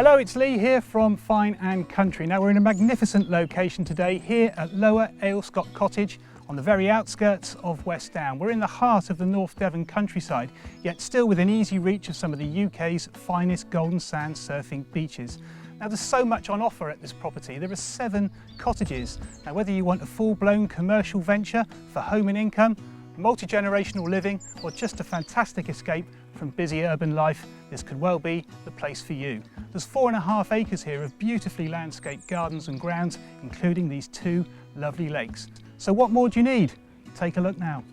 Hello, it's Lee here from Fine and Country. Now we're in a magnificent location today here at Lower Aylescott Cottage on the very outskirts of West Down. We're in the heart of the North Devon countryside, yet still within easy reach of some of the UK's finest golden sand surfing beaches. Now there's so much on offer at this property. There are 7 cottages. Now whether you want a full-blown commercial venture for home and income, multi-generational living, or just a fantastic escape from busy urban life, this could well be the place for you. There's 4.5 acres here of beautifully landscaped gardens and grounds, including these 2 lovely lakes. So what more do you need? Take a look now.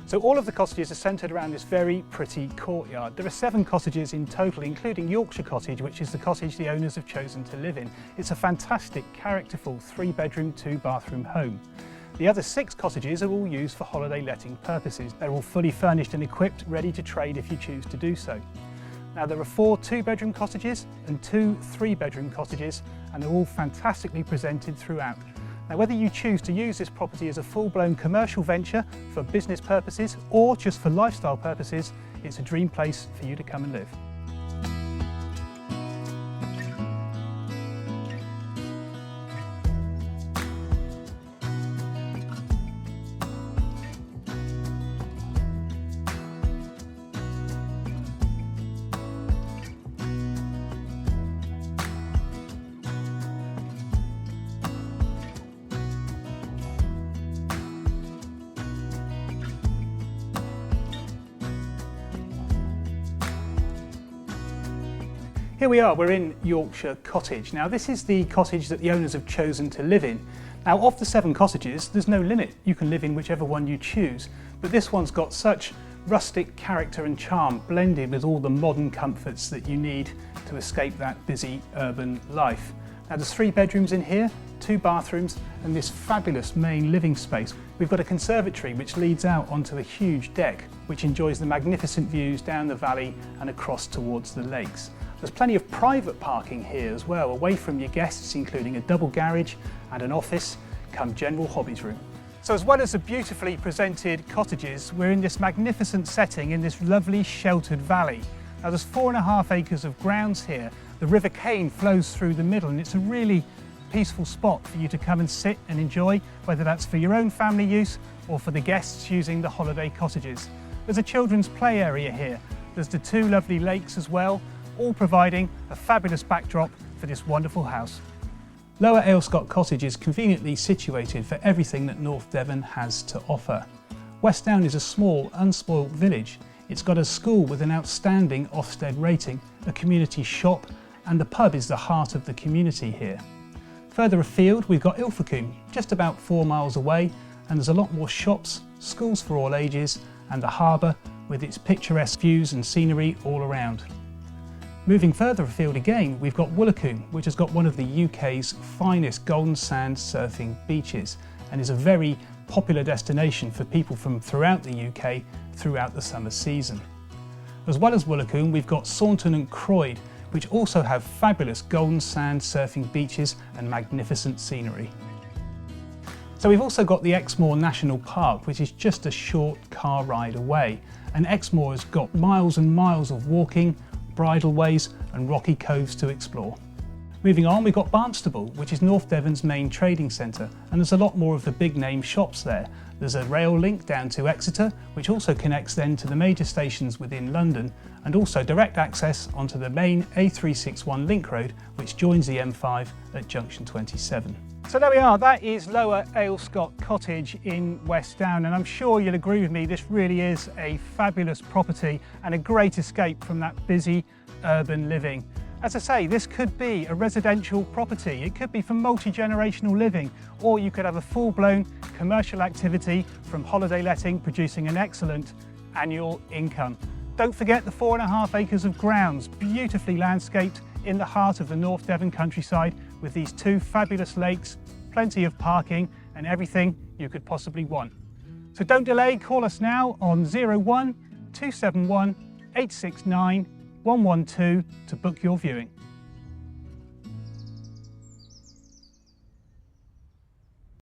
So all of the cottages are centred around this very pretty courtyard. There are 7 cottages in total, including Yorkshire Cottage, which is the cottage the owners have chosen to live in. It's a fantastic, characterful 3-bedroom, 2-bathroom home. The other 6 cottages are all used for holiday letting purposes. They're all fully furnished and equipped, ready to trade if you choose to do so. Now there are 4 2-bedroom cottages and 2 3-bedroom cottages, and they're all fantastically presented throughout. Now whether you choose to use this property as a full-blown commercial venture for business purposes or just for lifestyle purposes, it's a dream place for you to come and live. Here we are, we're in Yorkshire Cottage. Now this is the cottage that the owners have chosen to live in. Now of the 7 cottages, there's no limit. You can live in whichever one you choose. But this one's got such rustic character and charm, blended with all the modern comforts that you need to escape that busy urban life. Now there's 3 bedrooms in here, 2 bathrooms, and this fabulous main living space. We've got a conservatory which leads out onto a huge deck, which enjoys the magnificent views down the valley and across towards the lakes. There's plenty of private parking here as well, away from your guests, including a double garage and an office, come general hobbies room. So as well as the beautifully presented cottages, we're in this magnificent setting in this lovely sheltered valley. Now there's 4.5 acres of grounds here. The River Caen flows through the middle, and it's a really peaceful spot for you to come and sit and enjoy, whether that's for your own family use or for the guests using the holiday cottages. There's a children's play area here. There's the 2 lovely lakes as well, all providing a fabulous backdrop for this wonderful house. Lower Aylescott Cottage is conveniently situated for everything that North Devon has to offer. West Down is a small, unspoilt village. It's got a school with an outstanding Ofsted rating, a community shop, and the pub is the heart of the community here. Further afield, we've got Ilfracombe, just about 4 miles away, and there's a lot more shops, schools for all ages, and the harbour with its picturesque views and scenery all around. Moving further afield again, we've got Woolacombe, which has got one of the UK's finest golden sand surfing beaches and is a very popular destination for people from throughout the UK throughout the summer season. As well as Woolacombe, we've got Saunton and Croyd, which also have fabulous golden sand surfing beaches and magnificent scenery. So we've also got the Exmoor National Park, which is just a short car ride away, and Exmoor has got miles and miles of walking, bridleways and rocky coves to explore. Moving on, we've got Barnstaple, which is North Devon's main trading centre, and there's a lot more of the big name shops there. There's a rail link down to Exeter, which also connects then to the major stations within London, and also direct access onto the main A361 link road, which joins the M5 at junction 27. So there we are, that is Lower Aylescott Cottage in West Down, and I'm sure you'll agree with me, this really is a fabulous property and a great escape from that busy urban living. As I say, this could be a residential property, it could be for multi-generational living, or you could have a full-blown commercial activity from holiday letting, producing an excellent annual income. Don't forget the 4.5 acres of grounds, beautifully landscaped in the heart of the North Devon countryside, with these 2 fabulous lakes, plenty of parking and everything you could possibly want. So don't delay, call us now on 01 271 869 112 to book your viewing.